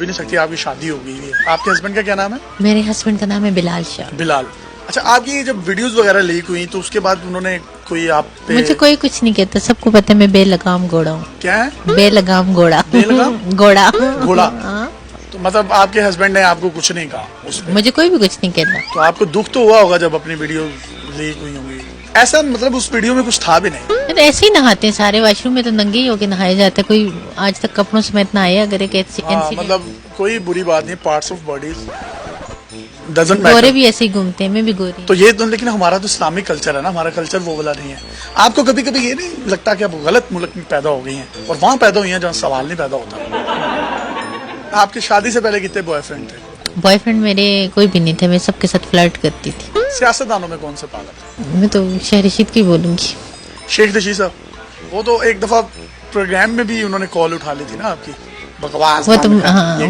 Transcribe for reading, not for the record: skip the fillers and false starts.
भी नहीं सकती, आपकी शादी हो गई है। आपके हस्बैंड का क्या नाम है? मेरे हस्बैंड का नाम है बिलाल शाह। बिलाल। अच्छा, आपकी जब वीडियोस वगैरह लीक हुई तो उसके बाद उन्होंने कोई आप पे मुझे कोई कुछ नहीं कहता, सबको पता है मैं बेलगाम घोड़ा हूँ। क्या है? बेलगाम घोड़ा। बेलगाम? घोड़ा। घोड़ा। हाँ। तो मतलब आपके हस्बैंड ने आपको कुछ नहीं कहा उसमें? मुझे कोई भी कुछ नहीं कहता। तो आपको दुख तो हुआ होगा जब अपनी वीडियो लीक हुई होगी। ऐसा मतलब उस वीडियो में कुछ था भी नहीं। तो ऐसे ही नहाते हैं सारे, वॉशरूम में तो नंगे ही होके नहाया जाता है। कोई आज तक कपड़ों समेत नहाया अगर एक हाँ, मतलब कोई बुरी बात नहीं, parts of body doesn't Gore matter. भी ऐसे ही घूमते हैं, मैं भी गोरी। तो ये तो, लेकिन हमारा तो इस्लामिक कल्चर है ना, हमारा कल्चर वो वाला नहीं है। आपको कभी कभी ये नहीं लगता कि आप गलत मुल्क में पैदा हो गई हैं और वहां पैदा हुई हैं जहाँ सवाल नहीं पैदा होता? आपकी शादी से पहले कितने बॉयफ्रेंड थे? बॉयफ्रेंड मेरे कोई भी नहीं थे, मैं सबके साथ फ्लर्ट करती थी। सियासतदानों में कौन से पागल? मैं तो शेख रशीद की बोलूंगी। शेख रशीद साहब, वो तो एक दफा प्रोग्राम में भी उन्होंने कॉल उठा ली थी ना आपकी, बकवास वो तो काम का। हाँ, ये